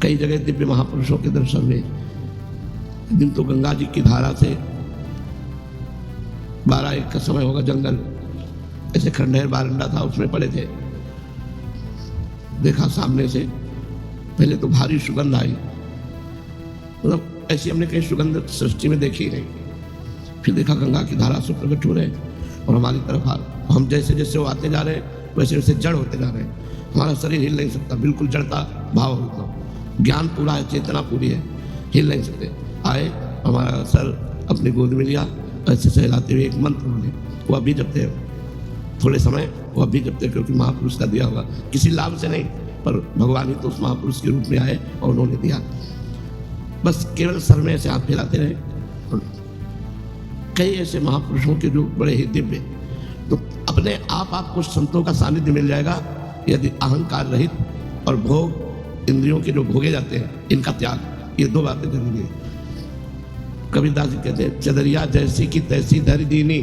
कई जगह दिव्य महापुरुषों के दर्शन हुए। दिन तो गंगा जी की धारा से 12-1 का समय होगा, जंगल ऐसे खंडहर बारंडा था, उसमें पड़े थे। देखा सामने से, पहले तो भारी सुगंध आई, मतलब ऐसी हमने कहीं सुगंध सृष्टि में देखी नहीं। फिर देखा गंगा की धारा से प्रकट हो रहे और हमारी तरफ आ, हम जैसे जैसे वो आते जा रहे वैसे वैसे जड़ होते जा रहे हैं। हमारा शरीर हिल नहीं सकता, बिल्कुल जड़ता भाव होता। ज्ञान पूरा है, चेतना पूरी है, हिल नहीं सकते। आए, हमारा सर अपनी गोद में लिया, ऐसे सहलाते हुए एक मंत्र बोले, वो अभी जपते हैं थोड़े समय, वो अभी जपते, क्योंकि महापुरुष का दिया हुआ, किसी लाभ से नहीं, पर भगवान ही तो उस महापुरुष के रूप में आए और उन्होंने दिया। बस केवल सर में ऐसे हाथ फैलाते रहे। और कई ऐसे महापुरुषों के रूप बड़े ही दिव्य, तो अपने आप आपको संतों का सानिध्य मिल जाएगा यदि अहंकार रहित और भोग, इंद्रियों के जो भोगे जाते हैं, इनका त्याग, ये 2 बातें जरूरी है। कबीरदास जी कहते हैं, चदरिया जैसी की तैसी धर दीनी,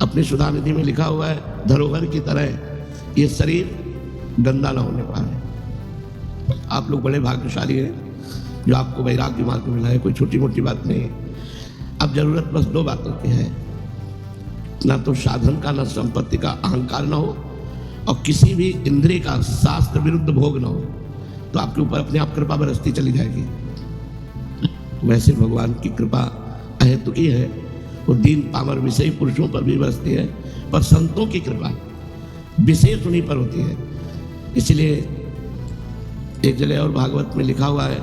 अपनी सुधा निधि में लिखा हुआ है, धरोहर की तरह ये शरीर गंदा ना होने पाए। आप लोग बड़े भाग्यशाली हैं जो आपको वैराग्य मार्ग मिला है, कोई छोटी मोटी बात नहीं है। अब जरूरत बस 2 बातों की है, ना तो साधन का, ना संपत्ति का अहंकार ना हो, और किसी भी इंद्रिय का शास्त्र विरुद्ध भोग ना हो, तो आपके ऊपर अपने आप कृपा बरसती चली जाएगी। वैसे भगवान की कृपा अहेतुकी है, वो दीन पामर विषयी पुरुषों पर भी बरसती है, पर संतों की कृपा विशेष उन्हीं पर होती है। इसलिए एक जगह और भागवत में लिखा हुआ है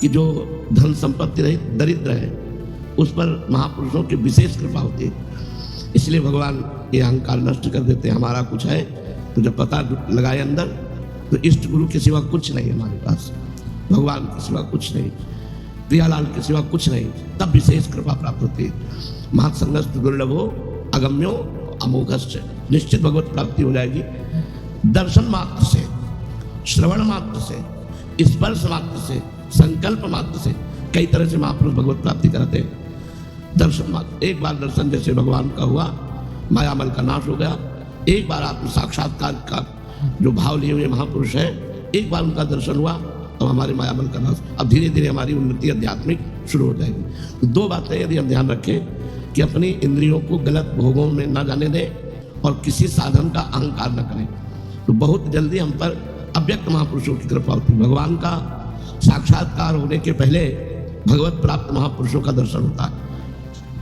कि जो धन संपत्ति रहित दरिद्र है, उस पर महापुरुषों की विशेष कृपा होती है। इसलिए भगवान ये अहंकार नष्ट कर देते हैं। हमारा कुछ है तो जब पता लगाए अंदर, तो इष्ट गुरु के सिवा कुछ नहीं हमारे पास, भगवान के सिवा कुछ नहीं, प्रियालाल के सिवा कुछ नहीं, तब विशेष कृपा प्राप्त होती है। महत्संगस्त दुर्लभो अगम्यो अमोघश्च, निश्चित भगवत प्राप्ति हो जाएगी। दर्शन मात्र से, श्रवण मात्र से, स्पर्श मात्र से, संकल्प मात्र से कई तरह से महापुरुष भगवत प्राप्ति कराते हैं। दर्शन मात्र, एक बार दर्शन जैसे भगवान का हुआ, मायामल का नाश हो गया। एक बार आत्म साक्षात्कार का जो भाव लिए हुए महापुरुष है, एक बार उनका दर्शन हुआ तो हमारे मायामल का नाश। अब धीरे धीरे हमारी उन्नति आध्यात्मिक शुरू हो जाएगी। तो 2 बातें यदि हम ध्यान रखें कि अपनी इंद्रियों को गलत भोगों में न जाने दें और किसी साधन का अहंकार न करें, तो बहुत जल्दी हम पर अव्यक्त महापुरुषों की कृपा होती है। भगवान का साक्षात्कार होने के पहले भगवत प्राप्त महापुरुषों का दर्शन होता है।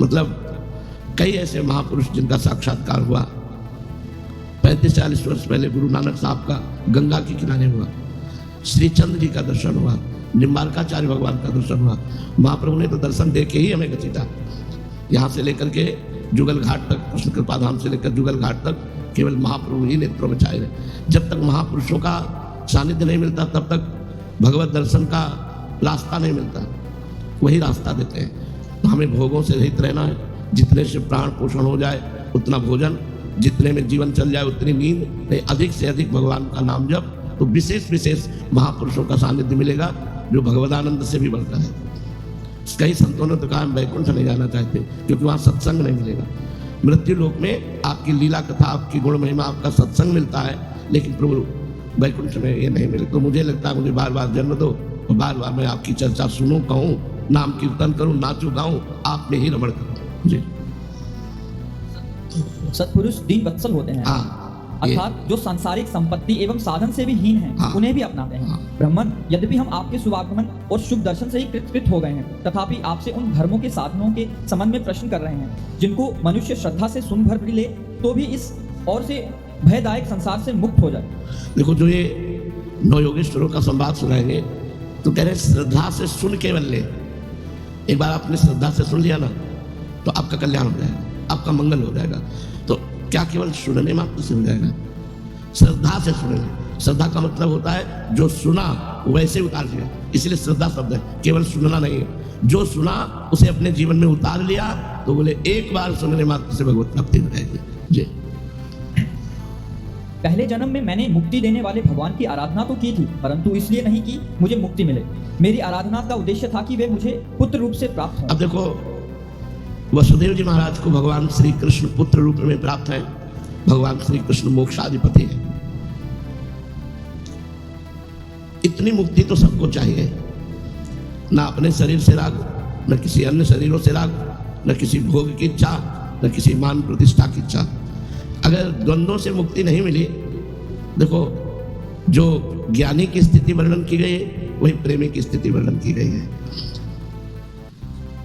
मतलब कई ऐसे महापुरुष जिनका साक्षात्कार हुआ। 35-40 वर्ष पहले गुरु नानक साहब का गंगा के किनारे हुआ, श्री चंद्र जी का दर्शन हुआ, निम्बारकाचार्य भगवान का दर्शन हुआ। महाप्रभु ने तो दर्शन दे के ही हमें घसीटा, यहाँ से लेकर के जुगल घाट तक, कृष्ण कृपा धाम से लेकर जुगल घाट तक केवल महाप्रभु ही नेत्रों में छाए रहे। जब तक महापुरुषों का सानिध्य नहीं मिलता, तब तक भगवत दर्शन का रास्ता नहीं मिलता। वही रास्ता देते हैं। तो हमें भोगों से रहित रहना है। जितने से प्राण पोषण हो जाए उतना भोजन, जितने में जीवन चल जाए उतनी नींद, नहीं अधिक से अधिक भगवान का नाम जप, तो विशेष विशेष महापुरुषों का सानिध्य मिलेगा जो भगवदानंद से भी बढ़ता है। कई संतों ने तो कहा हम वैकुंठ नहीं जाना चाहते क्योंकि वहाँ सत्संग नहीं मिलेगा। मृत्यु लोक में आपकी लीला कथा, आपकी गुण महिमा, आपका सत्संग मिलता है, लेकिन प्रभु वैकुंठ में ये नहीं मिले। तो मुझे लगता है मुझे बार बार जन्म दो और बार बार मैं आपकी चर्चा सुनूं, कहूँ, नाम कीर्तन करूँ, नाचूं गाऊं, आप में ही रमण करूँ। जी, सत्पुरुष दीन वत्सल होते हैं। अर्थात जो सांसारिक संपत्ति एवं साधन से भी हीन हैं, उन्हें भी अपनाते हैं। ब्राह्मण, यद्यपि हम आपके शुभागमन और शुभ दर्शन से ही कृतकृत हो गए हैं, तथापि आपसे उन धर्मों के साधनों के संबंध में प्रश्न कर रहे हैं जिनको मनुष्य श्रद्धा से सुन भर भी ले तो भी इस और से भयदायक संसार से मुक्त हो जाए। देखो, जो ये 9 योगेश्वरों का संवाद सुनाएंगे तो कह रहे श्रद्धा से सुन केवल ले। एक बार आपने श्रद्धा से सुन लिया ना, तो आपका कल्याण हो जाएगा, आपका मंगल हो जाएगा। तो क्या केवल सुनने मात्र से हो जाएगा? श्रद्धा से सुनने। श्रद्धा का मतलब होता है जो सुना वैसे उतार लिया, इसलिए श्रद्धा शब्द है, केवल सुनना नहीं है। जो सुना उसे अपने जीवन में उतार लिया, तो बोले एक बार सुनने मात्र से भगवत प्राप्ति हो जाएगी। जी, पहले जन्म में मैंने मुक्ति देने वाले भगवान की आराधना तो की थी, परंतु इसलिए नहीं कि मुझे मुक्ति मिले। मेरी आराधना का उद्देश्य था कि वे मुझे पुत्र रूप से प्राप्त हों। अब देखो, वसुदेव जी महाराज को भगवान श्री कृष्ण पुत्र रूप में प्राप्त है। भगवान श्री कृष्ण मोक्षाधिपति है। इतनी मुक्ति तो सबको चाहिए, ना अपने शरीर से राग, न किसी अन्य शरीरों से राग, न किसी भोग की इच्छा, न किसी मान प्रतिष्ठा की इच्छा। अगर द्वंद्वों से मुक्ति नहीं मिली, देखो जो ज्ञानी की स्थिति वर्णन की गई है वही प्रेमी की स्थिति वर्णन की गई है।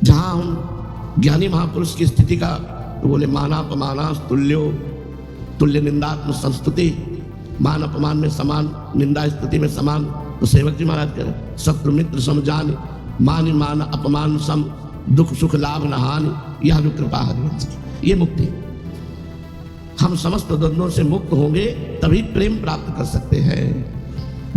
जहां हम ज्ञानी महापुरुष की स्थिति का तो बोले मानापमाना तुल्यो, तुल्य निंदात्म संस्तुति, मान अपमान में समान, निंदा स्तुति में समान। तो सेवक जी महाराज कह रहे शत्रु मित्र समझान, मान मान अपमान सम, दुख सुख लाभ न हानि, यह कृपा हरिवंश की। ये मुक्ति, हम समस्त द्वंद्वों से मुक्त होंगे तभी प्रेम प्राप्त कर सकते हैं।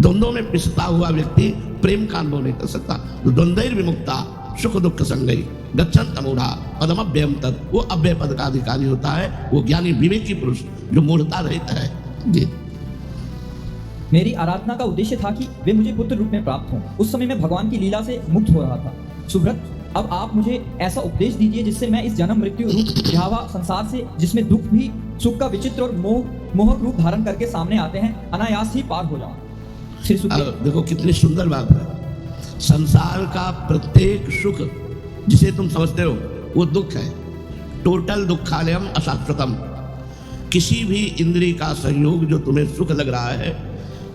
द्वंद्वों में पिसता हुआ व्यक्ति प्रेम का अनुभव नहीं कर सकता। तो द्वंद्वैर विमुक्ता सुख दुख संगई गच्छन्त मूढ़ा पदम अव्ययम तत्, वो अव्यय पद का अधिकारी होता है, वो ज्ञानी विवेकी पुरुष जो मूढ़ता रहता है। जी, मेरी आराधना का उद्देश्य था कि वे मुझे पुत्र रूप में प्राप्त हों। उस समय मैं भगवान की लीला से मुक्त हो रहा था। सुब्रत, अब आप मुझे ऐसा उपदेश दीजिए जिससे मैं इस जन्म मृत्यु रूप भयावह संसार से, जिसमें दुख भी सुख का विचित्र और मोहक रूप धारण करके सामने आते हैं, अनायास ही पार हो जाऊं। श्री सुखदेव, देखो कितनी सुंदर बात है। संसार का प्रत्येक सुख जिसे तुम समझते हो वो दुख है। टोटल दुखालयम अशाश्वतम। किसी भी इंद्रिय का संयोग जो तुम्हें सुख लग रहा है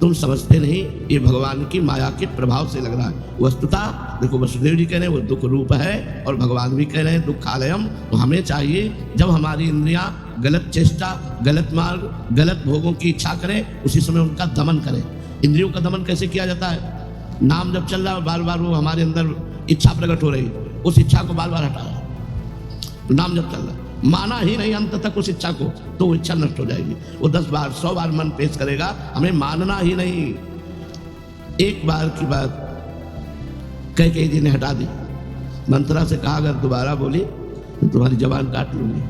तुम समझते नहीं, ये भगवान की माया के प्रभाव से लग रहा है। वस्तुतः देखो वसुदेव जी कह रहे हैं वो दुख रूप है और भगवान भी कह रहे हैं दुखालयम। तो हमें चाहिए जब हमारी इंद्रियां गलत चेष्टा, गलत मार्ग, गलत भोगों की इच्छा करें, उसी समय उनका दमन करें। इंद्रियों का दमन कैसे किया जाता है? नाम जब चल रहा है बार बार वो हमारे अंदर इच्छा प्रकट हो रही, उस इच्छा को बार बार हटाना। नाम जब चल रहा है, माना ही नहीं अंत तक उस इच्छा को, तो वो इच्छा नष्ट हो जाएगी। वो 10 बार 100 बार मन पेश करेगा, हमें मानना ही नहीं। एक बार की बात कैकेयी जी ने हटा दी। मंत्रा से कहा अगर दोबारा बोली तो तुम्हारी जबान काट लूंगी।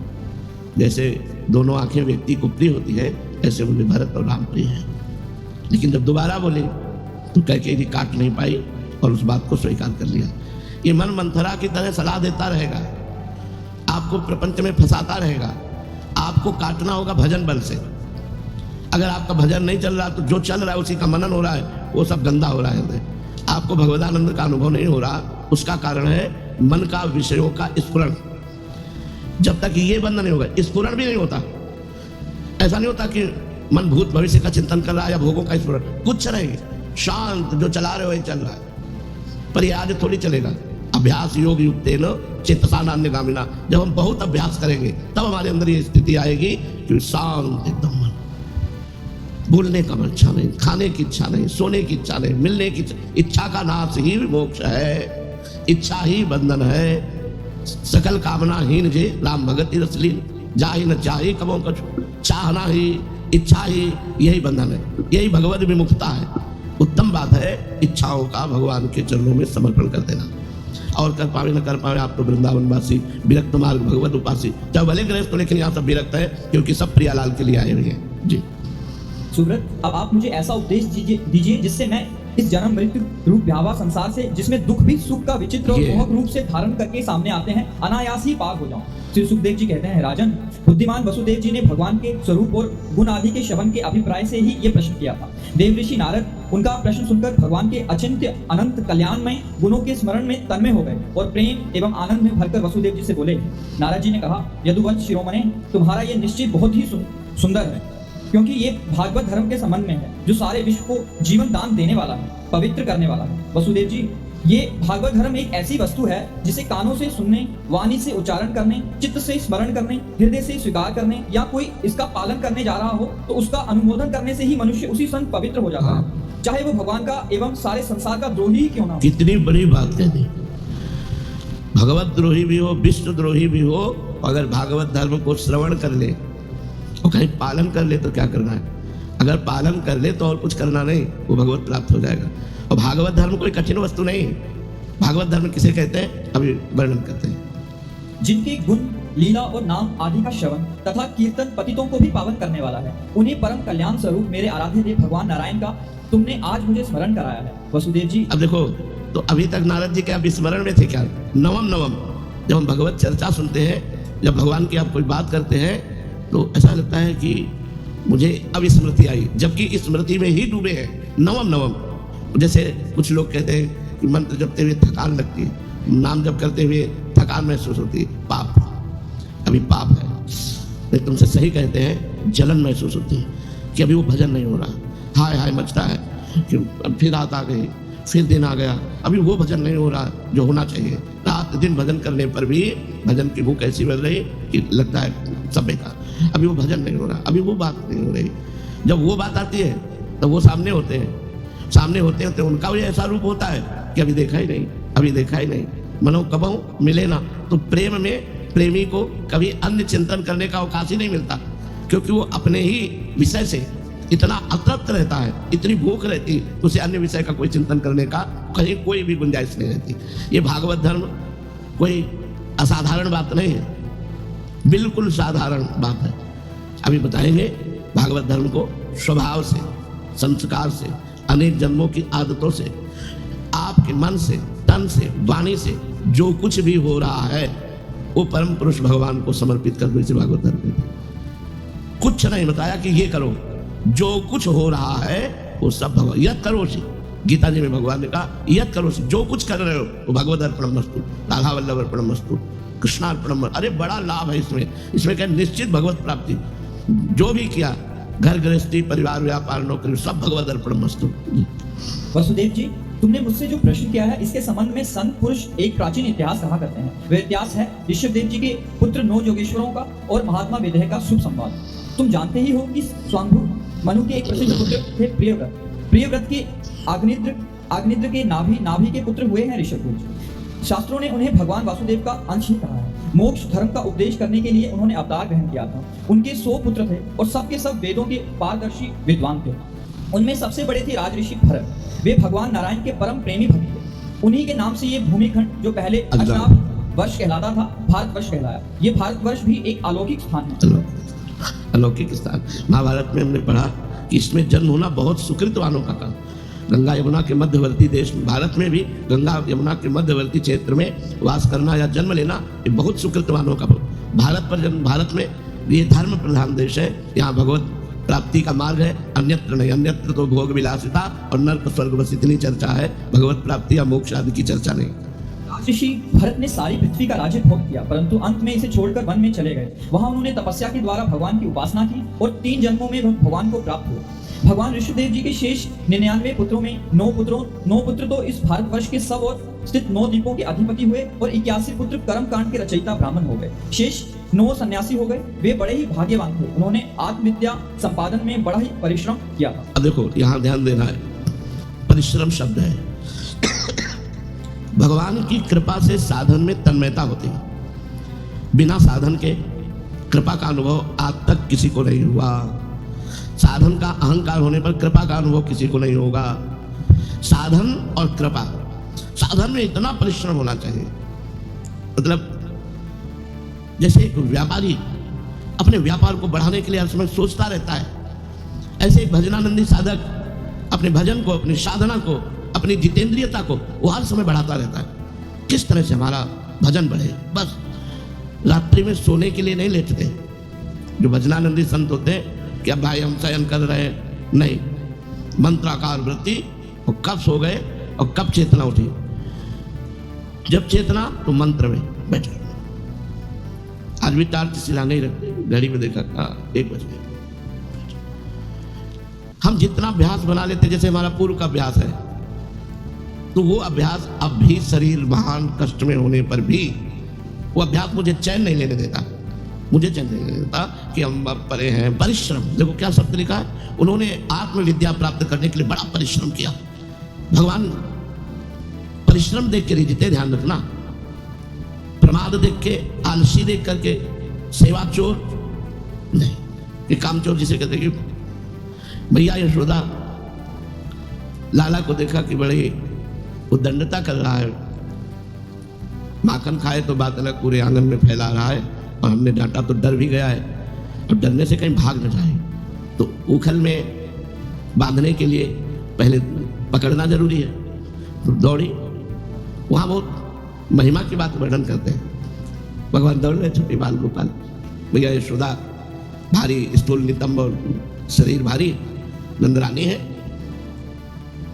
जैसे दोनों आंखें व्यक्ति को प्रिय होती है, ऐसे मुझे भरत और राम प्रिय है। लेकिन जब दोबारा बोले तो कैकेयी जी काट नहीं पाई और उस बात को स्वीकार कर लिया। ये मन मंथरा की तरह सलाह देता रहेगा, आपको प्रपंच में फंसाता रहेगा। आपको काटना होगा भजन बल से। अगर आपका भजन नहीं चल रहा तो जो चल रहा है उसी का मनन हो रहा है, वो सब गंदा हो रहा है। आपको भगवदानंद का अनुभव नहीं हो रहा, उसका कारण है मन का विषयों का स्फुरण। जब तक ये बंद नहीं होगा, स्फुरण भी नहीं होता। ऐसा नहीं होता कि मन भूत भविष्य का चिंतन कर रहा है या भोगों का स्फुरण, कुछ नहीं, शांत जो चला रहे हो वही चल रहा है। पर ये आज थोड़ी चलेगा। अभ्यास योग युक्तेन चेतसा नान्यगामिना। जब हम बहुत अभ्यास करेंगे तब हमारे अंदर ये स्थिति आएगी कि शांत एकदम मन, बोलने का इच्छा नहीं, खाने की इच्छा नहीं, सोने की इच्छा नहीं, मिलने की इच्छा का नाश ही मोक्ष है। इच्छा ही बंधन है। सकल कामनाहीन जे राम भगति रसलीन, जाहि न चाही कबो कछु। चाहना ही, इच्छा ही, यही बंधन है, यही भगवत विमुक्ता है। उत्तम बात है इच्छाओं का भगवान के चरणों में समर्पण कर देना। और कर पावे न कर पावे, आप तो वृंदावनवासी विरक्त मार्ग भगवत उपासी। चाहे भले गृहस्थ तो, लेकिन यहाँ सब विरक्त है क्योंकि सब प्रियालाल के लिए आए हुए हैं। जी सुब्रत, अब आप मुझे ऐसा उपदेश दीजिए जिससे मैं इस जन्म मृत्यु रूप भयावह संसार से, जिसमें दुख भी सुख का विचित्र और मोहक रूप से धारण करके सामने आते हैं, अनायास ही पार हो जाऊं। श्री सुखदेव जी कहते हैं, राजन, बुद्धिमान वसुदेव जी ने भगवान के स्वरूप और गुण आदि के श्रवण के अभिप्राय से ही ये प्रश्न किया था। देवऋषि नारद उनका प्रश्न सुनकर भगवान के अचिंत्य अनंत कल्याणमय गुणों के स्मरण में तन्मय हो गए और प्रेम एवं आनंद में भरकर वसुदेव जी से बोले। नारद जी ने कहा, यदुवंश शिरोमणे, तुम्हारा ये निश्चय बहुत ही सुंदर है, क्योंकि ये भागवत धर्म के संबंध में है, जो सारे विश्व को जीवन दान देने वाला है, पवित्र करने वाला है। वसुदेव जी, ये भागवत धर्म एक ऐसी वस्तु है जिसे कानों से सुनने, वाणी से उच्चारण करने, चित्त से स्मरण करने, हृदय से स्वीकार करने या कोई इसका पालन करने जा रहा हो तो उसका अनुमोदन करने से ही मनुष्य उसी क्षण पवित्र हो जाता है, चाहे वो भगवान का एवं सारे संसार का द्रोही ही क्यों ना हो। कितनी बड़ी बात कह दी। भगवत द्रोही भी हो, विष्णु द्रोही भी हो, अगर भागवत धर्म को श्रवण कर ले और कहीं पालन कर ले तो क्या करना है? अगर पालन कर ले तो और कुछ करना नहीं, वो भगवत प्राप्त हो जाएगा। और भागवत धर्म कोई कठिन वस्तु नहीं। भागवत धर्म किसे कहते हैं अभी वर्णन करते हैं। जिनके गुण, लीला और नाम आदि का श्रवण तथा कीर्तन पतितों को भी पावन करने वाला है, उन्हें परम कल्याण स्वरूप मेरे आराध्य देव भगवान नारायण का तुमने आज मुझे स्मरण कराया है। वसुदेव जी, अब देखो, तो अभी तक नारद जी क्या विस्मरण में थे क्या? नवम जब हम भगवत चर्चा सुनते हैं, जब भगवान की आप कोई बात करते हैं तो ऐसा लगता है कि मुझे अब स्मृति आई, जबकि स्मृति में ही डूबे हैं। नवम जैसे कुछ लोग कहते हैं कि मंत्र जपते हुए थकान लगती है, नाम जप करते हुए थकान महसूस होती है, पाप, अभी पाप है। लेकिन तुमसे सही कहते हैं, जलन महसूस होती है कि अभी वो भजन नहीं हो रहा, हाय हाय मचता है कि फिर रात आ गई, फिर दिन आ गया, अभी वो भजन नहीं हो रहा जो होना चाहिए। रात दिन भजन करने पर भी भजन की भूख ऐसी बढ़ रही कि लगता है सब बेकार, अभी वो भजन नहीं हो रहा, अभी वो बात नहीं हो रही। जब वो बात आती है तो वो सामने होते हैं, सामने होते हैं तो उनका भी ऐसा रूप होता है कि अभी देखा ही नहीं, अभी देखा ही नहीं। मनो कबहू मिले ना, तो प्रेम में प्रेमी को कभी अन्य चिंतन करने का अवकाश ही नहीं मिलता, क्योंकि वो अपने ही विषय से इतना अतृप्त रहता है, इतनी भूख रहती, उसे अन्य विषय का कोई चिंतन करने का कहीं कोई भी गुंजाइश नहीं रहती। ये भागवत धर्म कोई असाधारण बात नहीं है, बिल्कुल साधारण बात है। अभी बताएंगे भागवत धर्म को स्वभाव से, संस्कार से, अनेक जन्मों की आदतों से, आपके मन से, तन से, वाणी से जो कुछ भी हो रहा है वो परम पुरुष भगवान को समर्पित कर दो। इसे भागवत धर्म कहते हैं। कुछ नहीं बताया कि ये करो, जो कुछ हो रहा है वो सब भगवान, यत् करोषि, गीता जी में भगवान ने कहा यत् करोषि, जो कुछ कर रहे हो वो भगवद अर्पणमस्तु, राधा वल्लभ अर्पणमस्तु, कृष्णार्पणमस्तु। अरे बड़ा लाभ है इसमें क्या निश्चित भगवत प्राप्ति, जो भी किया, घर गृहस्थी, परिवार, व्यापार, नौकरी, सब भगवद अर्पणमस्तु। वसुदेव जी, तुमने मुझसे जो प्रश्न किया है इसके संबंध में संत पुरुष एक प्राचीन इतिहास कहा करते हैं। वह इतिहास है ऋषभदेव जी के पुत्र 9 योगेश्वरों का और महात्मा विदेह का शुभ संवाद। तुम जानते ही हो कि स्वांभु मनु के एक प्रसिद्ध पुत्र थे प्रियव्रत। प्रियव्रत के आग्निद्र के नाभि के पुत्र हुए हैं ऋषभदेव जी। शास्त्रों ने उन्हें भगवान वासुदेव का अंश ही कहा है। मोक्ष धर्म का उपदेश करने के लिए उन्होंने अवतार ग्रहण किया था। उनके 100 पुत्र थे और सबके सब वेदों के पारदर्शी विद्वान थे। उनमें सबसे बड़े थे राजऋषि भरत। वे भगवान नारायण के परम प्रेमी भक्त थे। उन्हीं के नाम से ये भूमिखंड जो पहले अश्नाभ वर्ष कहलाता था, भारतवर्ष कहलाया। ये भारतवर्ष भी एक अलौकिक स्थान है। अलौकिक स्थान, महाभारत में हमने पढ़ा कि इसमें जन्म होना बहुत सुकृतवानों का काम। गंगा यमुना के मध्यवर्ती देश, भारत में भी गंगा यमुना के मध्यवर्ती क्षेत्र में वास करना या जन्म लेना ये बहुत सुकृतवानों का। भारत में ये धर्म प्रधान देश है, यहाँ भगवत प्राप्ति का मार्ग है, अन्यत्र नहीं। अन्यत्र तो भोग विलासिता और नर्क स्वर्ग बस इतनी चर्चा है, भगवत प्राप्ति या मोक्ष आदि की चर्चा नहीं। ऋषि भरत ने सारी पृथ्वी का राज्य भोग किया, परंतु अंत में इसे छोड़कर वन में चले गए। वहां उन्होंने तपस्या के द्वारा भगवान की उपासना की और 3 जन्मों में भगवान को प्राप्त हुआ। भगवान ऋषभदेव जी के शेष 99 पुत्रों में 9 पुत्र तो इस भारतवर्ष के सब और स्थित 9 द्वीपों के अधिपति हुए और 81 पुत्र कर्म कांड के रचयिता ब्राह्मण हो गए। शेष 9 सन्यासी हो गए। वे बड़े ही भाग्यवान थे। उन्होंने आत्मविद्या संपादन में बड़ा ही परिश्रम किया था। अब देखो यहाँ ध्यान देना है, परिश्रम शब्द है। भगवान की कृपा से साधन में तन्मयता होती है। बिना साधन के कृपा का अनुभव आज तक किसी को नहीं हुआ। साधन का अहंकार होने पर कृपा का अनुभव किसी को नहीं होगा। साधन और कृपा, साधन में इतना परिश्रम होना चाहिए, मतलब जैसे एक व्यापारी अपने व्यापार को बढ़ाने के लिए हर समय सोचता रहता है, ऐसे एक भजनानंदी साधक अपने भजन को, अपनी साधना को, अपनी जितेंद्रियता को वो हर समय बढ़ाता रहता है। किस तरह से हमारा भजन बढ़े, बस रात्रि में सोने के लिए नहीं लेटते। जो भजनानंदी संत होते हैं कि अब भाई हम शयन कर रहे हैं, नहीं, मंत्राकार वृत्ति, और कब सो गए और कब चेतना उठी। जब चेतना तो मंत्र में बैठ गए। आज भी टार्च सिला नहीं रखते, घड़ी में देखा 1 बज गए। हम जितना अभ्यास बना लेते, जैसे हमारा पूर्व का अभ्यास है, तो वो अभ्यास अब भी शरीर महान कष्ट में होने पर भी वो अभ्यास मुझे चैन नहीं लेने देता। मुझे चैन नहीं लेने देता कि हम परे हैं। परिश्रम, देखो क्या शब्द लिखा है, उन्होंने आत्मविद्या प्राप्त करने के लिए बड़ा परिश्रम किया। भगवान परिश्रम देख के जीते, ध्यान रखना। प्रमाद देख के, आलसी देख करके, सेवा चोर नहीं, ये काम चोर जिसे कहते कि भैया यशोदा लाला को देखा कि बड़ी उद्दंडता कर रहा है, माखन खाए तो बात अलग, पूरे आंगन में फैला रहा है, और हमने डांटा तो डर भी गया है, और डरने से कहीं भाग न जाए, तो उखल में बांधने के लिए पहले पकड़ना जरूरी है। तो दौड़ी, वहाँ बहुत महिमा की बात वर्णन करते हैं। भगवान दौड़ रहे, छोटी बाल गोपाल, भैया यशोदा भारी स्थूल नितंब और शरीर भारी, नंदरानी है,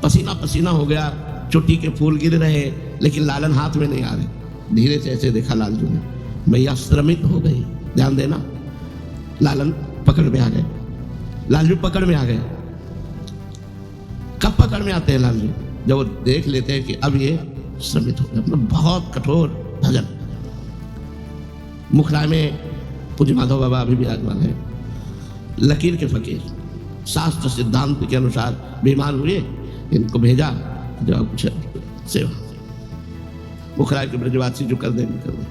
पसीना पसीना हो गया, चोटी के फूल गिर रहे, लेकिन लालन हाथ में नहीं आ रहे। धीरे से ऐसे देखा लालजू ने, मैया श्रमित हो गई। ध्यान देना, लालन पकड़ में आ गए, लालजू पकड़ में आ गए। कब पकड़ में आते हैं लालजू? जब वो देख लेते हैं कि अब ये श्रमित हो गए। मतलब बहुत कठोर भजन। मुखराय में पूज्य माधव बाबा अभी विराजमान है, लकीर के फकीर, शास्त्र सिद्धांत के अनुसार बीमार हुए, इनको भेजा जो कुछ सेवा मुखराय के ब्रजवासी जो कर देंगे कर दे।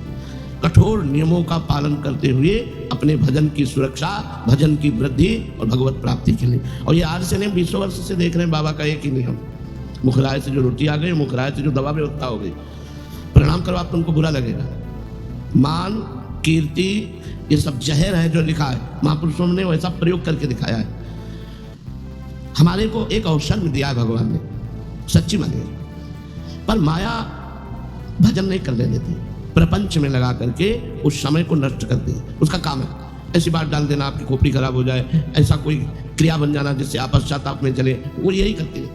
कठोर नियमों का पालन करते हुए अपने भजन की सुरक्षा, भजन की वृद्धि और भगवत प्राप्ति के लिए। और ये आज से नहीं, 20 वर्ष से देख रहे हैं बाबा का एक ही नियम। मुखराय से जो रोटी आ गई, मुखराय से जो दवा व्यवस्था हो गई, प्रणाम करो आप, तुमको बुरा लगेगा। मान, कीर्ति, ये सब जहर है जो लिखा है, महापुरुषों ने वैसा प्रयोग करके दिखाया है। हमारे को एक अवसर में दिया है भगवान ने, सच्ची मानिए, पर माया भजन नहीं करने देती, प्रपंच में लगा करके उस समय को नष्ट करती है। उसका काम है ऐसी बात डाल देना आपकी खोपड़ी खराब हो जाए, ऐसा कोई क्रिया बन जाना जिससे आप पश्चाताप में चले, वो यही करती है।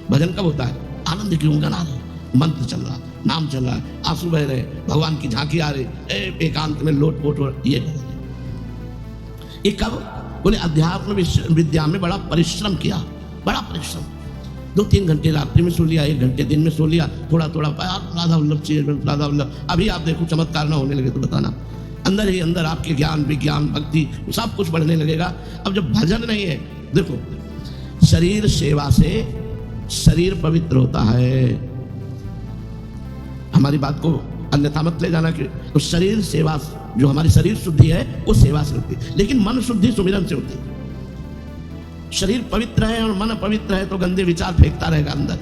भजन कब होता है? आनंद की गुंगन आ रही, मंत्र चल रहा, नाम चल रहा है, आंसू बह रहे, भगवान की झांकी आ रही, एकांत में लोट पोट हो, ये कब? बोले अध्यात्म विद्या में बड़ा परिश्रम किया, बड़ा परिश्रम। 2-3 घंटे रात्रि में सो लिया, 1 घंटे दिन में सो लिया, थोड़ा थोड़ा राधा वल्लभ चीज राधा वल्लभ। अभी आप देखो चमत्कार ना होने लगे तो बताना, अंदर ही अंदर आपके ज्ञान विज्ञान भक्ति सब कुछ बढ़ने लगेगा। अब जब भजन नहीं है, देखो शरीर सेवा से शरीर पवित्र होता है, हमारी बात को अन्यथा मत ले जाना कि तो शरीर सेवा, जो हमारी शरीर शुद्धि है वो सेवा से होती है, लेकिन मन शुद्धि सुमिरन से होती है। शरीर पवित्र है और मन पवित्र है तो गंदे विचार फेंकता रहेगा अंदर।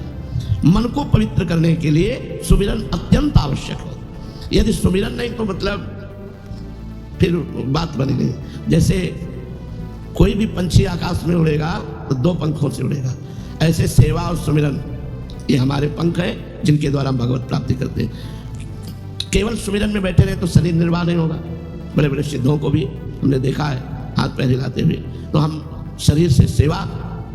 मन को पवित्र करने के लिए सुमिरन अत्यंत आवश्यक है। यदि सुमिरन नहीं तो मतलब फिर बात बनी नहीं। जैसे कोई भी पंछी आकाश में उड़ेगा तो 2 पंखों से उड़ेगा, ऐसे सेवा और सुमिरन ये हमारे पंख हैं जिनके द्वारा हम भगवत प्राप्ति करते हैं। केवल सुमिरन में बैठे रहे तो शरीर निर्वाह नहीं होगा। बड़े बड़े सिद्धों को भी हमने देखा है हाथ पैर हिलाते हुए। तो हम शरीर से सेवा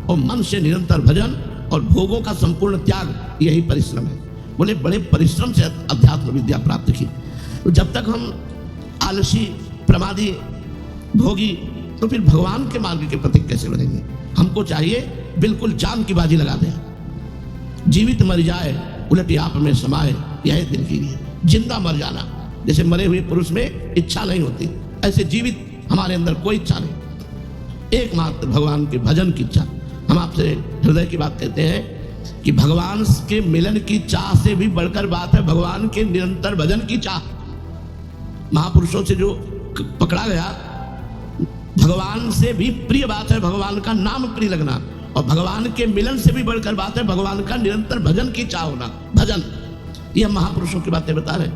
और मन से निरंतर भजन और भोगों का संपूर्ण त्याग, यही परिश्रम है। बोले बड़े परिश्रम से अध्यात्म विद्या प्राप्त की। तो जब तक हम आलसी, प्रमादी, भोगी, तो फिर भगवान के मार्ग के प्रति कैसे बनेंगे? हमको चाहिए बिल्कुल जान की बाजी लगा दें, जीवित मर जाए उलट आप में समाये, यह दिल की है। जिंदा मर जाना, जैसे मरे हुए पुरुष में इच्छा नहीं होती, ऐसे जीवित हमारे अंदर कोई इच्छा नहीं, एकमात्र भगवान के भजन की इच्छा। हम आपसे हृदय की बात कहते हैं कि भगवान के मिलन की चाह से भी बढ़कर बात है भगवान के निरंतर भजन की चाह। महापुरुषों से जो पकड़ा गया, भगवान से भी प्रिय बात है भगवान का नाम प्रिय लगना, और भगवान के मिलन से भी बढ़कर बात है भगवान का निरंतर भजन की चाह होना। भजन, ये हम महापुरुषों की बातें बता रहे हैं।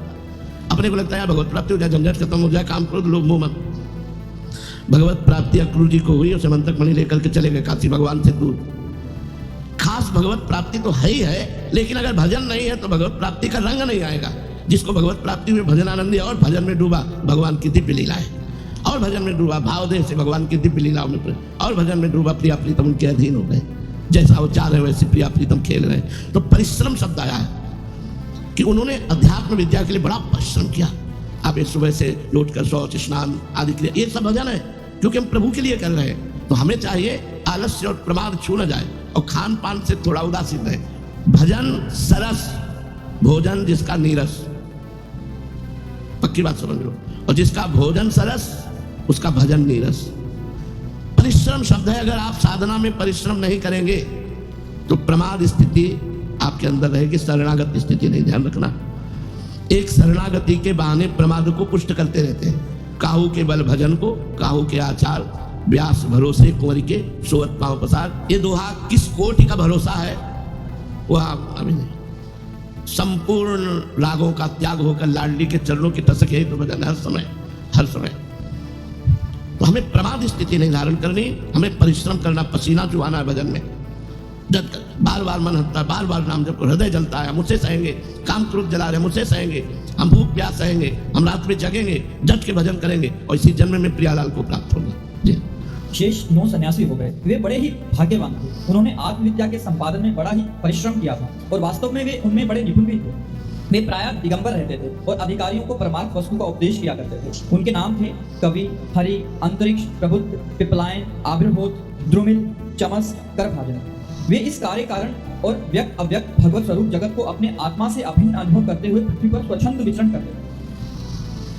अपने को लगता है भगवत प्राप्ति हो जाए, झंझट खत्म हो जाए, काम क्रोध लोभ मोह मत। भगवत प्राप्ति अक्रूर जी को हुई और समंतक मणि लेकर के चले गए काशी भगवान से दूर। खास भगवत प्राप्ति तो है ही है, लेकिन अगर भजन नहीं है तो भगवत प्राप्ति का रंग नहीं आएगा। जिसको भगवत प्राप्ति में भजन आनंदी और भजन में डूबा भगवान की दिव्य लीला है, और भजन में डूबा भाव देह से भगवान की दिव्य लीलाओं में, और भजन में डूबा प्रिया प्रीतम उनके अधीन हो गए। जैसा वो चाह रहे वैसे प्रिया प्रीतम खेल रहे हैं। तो परिश्रम शब्द आया है कि उन्होंने अध्यात्म विद्या के लिए बड़ा परिश्रम किया। आप एक सुबह से लौटकर शौच स्नान आदि क्रिया, ये सब भजन है क्योंकि हम प्रभु के लिए कर रहे हैं। तो हमें चाहिए आलस्य और प्रमाद छू न जाए और खान पान से थोड़ा उदासीन रहे। भजन सरस, भोजन जिसका नीरस, पक्की बात समझ लो, और जिसका भोजन सरस उसका भजन नीरस। परिश्रम शब्द है, अगर आप साधना में परिश्रम नहीं करेंगे तो प्रमाद स्थिति आपके अंदर रहेगी, शरणागत स्थिति नहीं। ध्यान रखना, एक शरणागति के बहाने प्रमाद को पुष्ट करते रहते हैं। काहू के बल भजन को, काहू के आचार, व्यास भरोसे कुंवरी के सोवत पांव पसार। ये दोहा किस कोटि का भरोसा है वह अभी नहीं। संपूर्ण रागों का त्याग होकर लाडली के चरणों की टसक है तो भजन हर समय हर समय। तो हमें प्रमाद स्थिति नहीं धारण करनी, हमें परिश्रम करना, पसीना चुहाना है भजन में। जब बार बार मन हटता है, बार बार नाम जब हृदय जलता है, हम उससे सहेंगे। काम क्रोध जला रहे हैं, मुझसे सहेंगे। हम भूख प्यास सहेंगे, हम रात में जगेंगे, जट के भजन करेंगे और इसी जन्म में प्रियालाल को प्राप्त होगा। जी शेष 9 सन्यासी हो गए। वे बड़े ही भाग्यवान थे। उन्होंने आत्मविद्या के संपादन में बड़ा ही परिश्रम किया था और वास्तव में वे उनमें बड़े निपुण भी थे। वे प्रायः दिगंबर रहते थे और अधिकारियों को परमार्थ वस्तु का उपदेश किया करते थे। उनके नाम थे कवि, हरि, अंतरिक्ष, प्रबुद्ध, पिपलायन, आविर्भूत, द्रुमिल, चमस, करभाजन। वे इस कार्य कारण और व्यक्त अव्यक्त भगवत स्वरूप जगत को अपने आत्मा से अभिन्न अनुभव करते हुए पृथ्वी पर स्वच्छंद विचरण करते थे।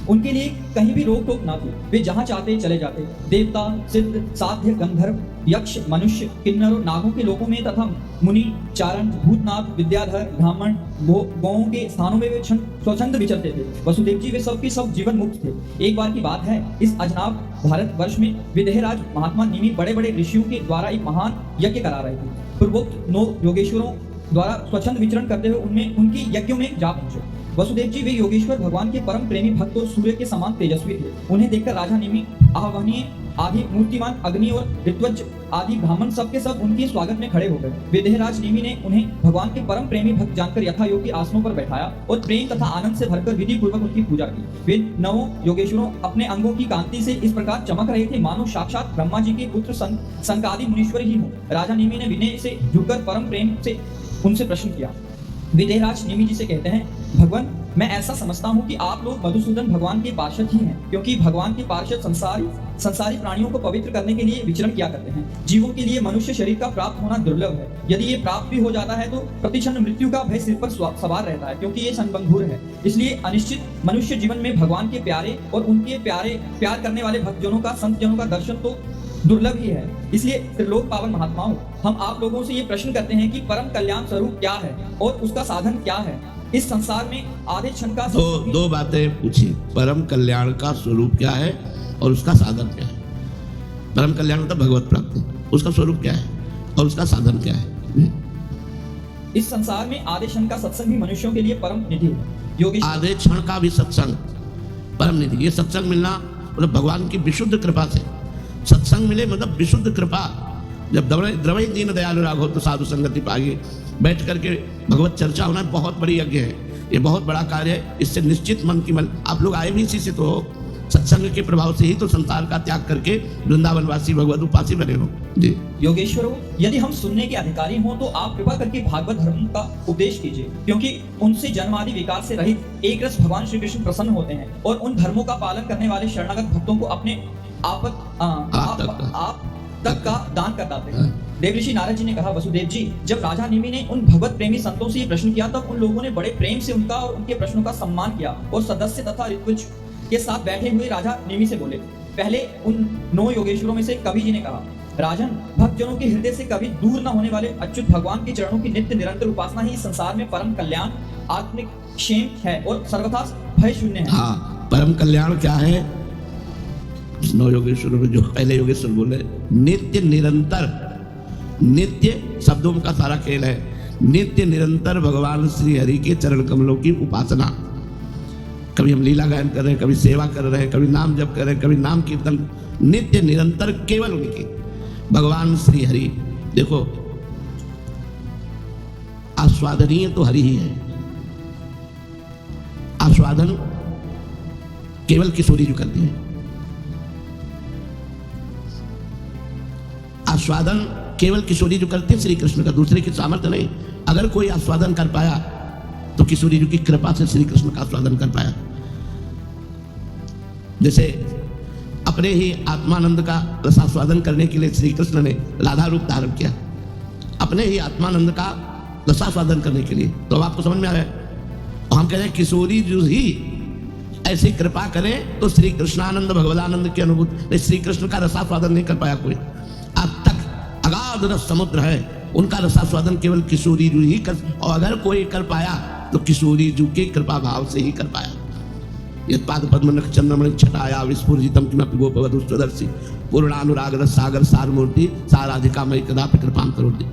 उनके लिए कहीं भी रोक टोक न थी। वे जहां चाहते चले जाते। देवता, सिद्ध, साध्य, गंधर्व, यक्ष, मनुष्य, किन्नरों, नागों के लोकों में तथा मुनि, चारण, भूतनाथ, विद्याधर, ब्राह्मण, गौओं के स्थानों में वे स्वच्छंद विचरते थे। वसुदेव जी वे सब के सब जीवन मुक्त थे। एक बार की बात है, इस अजनाब भारत वर्ष में विदेहराज महात्मा निमि बड़े बड़े ऋषियों के द्वारा एक महान यज्ञ करा रहे थे। पूर्वोक्त 9 योगेश्वरों द्वारा स्वच्छंद विचरण करते हुए उनमें उनकी यज्ञों में जा पहुंचे। वसुदेव जी वे योगेश्वर भगवान के परम प्रेमी भक्त और सूर्य के समान तेजस्वी थे। उन्हें देखकर राजा निमि, आह्वनीय आदि मूर्तिमान अग्नि और ऋत्वज आदि ब्राह्मण सब के सब उनके स्वागत में खड़े हो गए। विदेहराज निमि ने उन्हें भगवान के परम प्रेमी भक्त जानकर यथायोग्य आसनों पर बैठाया और प्रेम तथा आनंद से भरकर विधि पूर्वक उनकी पूजा की। वे 9 योगेश्वरों अपने अंगों की कांति से इस प्रकार चमक रहे थे मानो साक्षात ब्रह्मा जी के पुत्र संकादि मुनीश्वर ही हो। राजा निमि ने विनय से झुककर परम प्रेम से उनसे प्रश्न किया। विदेहराज निमि जी से कहते हैं, भगवान, मैं ऐसा समझता हूँ कि आप लोग मधुसूदन भगवान के पार्षद ही हैं, क्योंकि भगवान के पार्षद संसारी प्राणियों को पवित्र करने के लिए विचरण किया करते हैं। जीवों के लिए मनुष्य शरीर का प्राप्त होना दुर्लभ है। यदि ये प्राप्त भी हो जाता है तो प्रतिक्षण मृत्यु का भय सिर पर सवार रहता है, क्योंकि ये संबंधुर है। इसलिए अनिश्चित मनुष्य जीवन में भगवान के प्यारे और उनके प्यार करने वाले भक्तजनों का, संतजनों का दर्शन तो दुर्लभ ही है। इसलिए त्रिलोक पावन महात्माओं, हम आप लोगों से ये प्रश्न करते हैं कि परम कल्याण स्वरूप क्या है और उसका साधन क्या है। इस संसार में आधे क्षण का दो बातें पूछी। परम कल्याण का स्वरूप क्या है और उसका साधन क्या है। परम कल्याण मतलब भगवत प्राप्ति, उसका स्वरूप क्या है और उसका साधन क्या है। इस संसार में आधे क्षण का सत्संग भी मनुष्यों के लिए परम निधि है। योगेश, आधे क्षण का भी सत्संग परम निधि। ये सत्संग मिलना मतलब भगवान की विशुद्ध कृपा से सत्संग मिले, मतलब विशुद्ध कृपा। जब द्रवई दीन दयालु राघव तो साधु संगति पागे, बैठ करके भगवत चर्चा होना बहुत बड़ी यज्ञ है। ये बहुत बड़ा कार्य है। इससे निश्चित मन की मन, आप लोग आए भी इसी से तो हो, सत्संग के प्रभाव से ही तो संसार का त्याग करके वृंदावनवासी भगवत उपासी बने हो। जी योगेश्वरों, यदि हम सुनने के अधिकारी हों तो आप कृपा करके भागवत धर्म का उपदेश कीजिए, क्योंकि उनसे जन्म आदि विकार से रहित एक रस भगवान श्री कृष्ण प्रसन्न होते हैं और उन धर्मों का पालन करने वाले शरणागत भक्तों को अपने आप तक का दान करते हैं। देवऋषि नारद जी ने कहा, वसुदेव जी, जब राजा निमि ने उन भगवत प्रेमी संतों से ये प्रश्न किया तब उन लोगों ने बड़े प्रेम से उनका और उनके प्रश्नों का सम्मान किया और सदस्य तथा ऋत्विज के साथ बैठे हुए राजा निमि से बोले। पहले उन 9 योगेश्वरों में से कवि जी ने कहा, राजन, भक्तजनों के हृदय से कभी दूर न होने वाले अच्युत भगवान के चरणों की नित्य निरंतर उपासना ही संसार में परम कल्याण, आत्मिक क्षेम है और सर्वथा भय शून्य है। हाँ, परम कल्याण क्या है? 9 योगेश्वरों में जो पहले योगेश्वर बोले, नित्य निरंतर, नित्य शब्दों का सारा खेल है। नित्य निरंतर भगवान श्री हरि के चरण कमलों की उपासना। कभी हम लीला गायन कर रहे हैं, कभी सेवा कर रहे हैं, कभी नाम जप कर रहे हैं, कभी नाम कीर्तन, नित्य निरंतर केवल उनकी भगवान श्री हरि। देखो, आस्वादनीय तो हरि ही है। आस्वादन केवल किशोरी जो करती है। आस्वादन केवल किशोरी जो करते हैं श्री कृष्ण का, दूसरे की सामर्थ्य नहीं। अगर कोई आस्वादन कर पाया तो किशोरी जी की कृपा से श्री कृष्ण का आस्वादन कर पाया। जैसे अपने ही आत्मानंद का रसास्वादन करने के लिए श्री कृष्ण ने राधा रूप धारण किया, अपने ही आत्मानंद का रसास्वादन करने के लिए। तो अब आपको समझ में आ रहा है। और हम कह रहे हैं किशोरी जी ही ऐसी कृपा करें तो श्री कृष्णानंद भगवदानंद की अनुभूति। श्री कृष्ण का रसास्वादन नहीं कर पाया कोई, आज तक अगाध रस समुद्र है, उनका रसास्वादन केवल किशोरी जी ही कर। और अगर कोई कर पाया तो किशोरी जी के कृपा भाव से ही कर पाया। ये पाद पद्म नख चंद्रमणि छटाया विस्फुरितम किमपि गोपवधू स्वदर्शी पूर्णानुराग रस सागर सारमूर्ति साराधिका मयि कदापि कृपां करोति।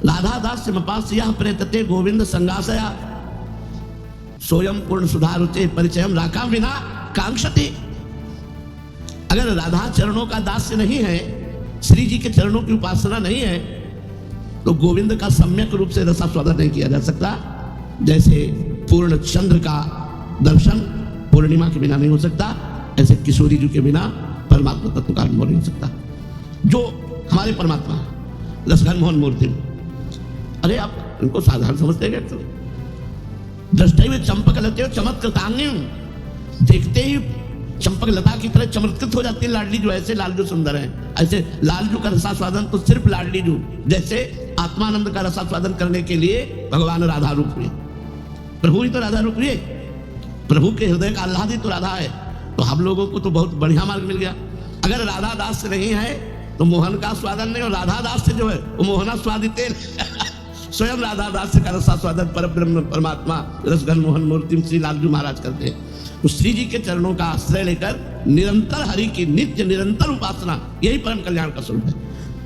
राधा दास्य मपास्या प्रेतते गोविंद संगासया सोयम पूर्ण सुधारुते परिचयम राखा विना कांक्षते। अगर राधा चरणों का दास्य नहीं है, श्री जी के चरणों की उपासना नहीं है, तो गोविंद का सम्यक रूप से रसास्वादन नहीं किया जा सकता। जैसे पूर्ण चंद्र का दर्शन पूर्णिमा के बिना नहीं हो सकता, ऐसे किशोरी जी के बिना परमात्मा तत्व का अनुभव नहीं हो सकता। जो हमारे परमात्मा रसघन मोहन मूर्ति, अरे आप इनको साधारण समझते हैं क्या? दृष्टि में चंपक लते हो चमत्कृतांगी, देखते ही चंपक लता की तरह चमत्कृत हो जाती है लाडली जो। ऐसे लालजू सुंदर है, ऐसे लालजू का रसास्वादन तो सिर्फ लाडली जू, जैसे आत्मानंद का रसास्वादन करने के लिए भगवान राधा रूप हुए, प्रभु ही तो राधा रूप हुए। प्रभु के हृदय का आह्लादी तो राधा है। तो हम लोगों को तो बहुत बढ़िया मार्ग मिल गया। अगर राधा दास से नहीं है तो मोहन का स्वादन नहीं, और राधा दास से जो है वो मोहना स्वादित स्वयं राधा दास का रसास्वादन पर ब्रह्म परमात्मा रसघन मोहन मूर्ति श्री लालजू महाराज करते हैं। तो श्री जी के चरणों का आश्रय लेकर निरंतर हरि की नित्य निरंतर उपासना, यही परम कल्याण का स्वरूप है।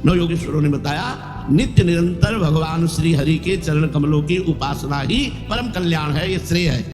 नौ योगेश्वरों ने बताया नित्य निरंतर भगवान श्री हरि के चरण कमलों की उपासना ही परम कल्याण है, ये श्रेय है।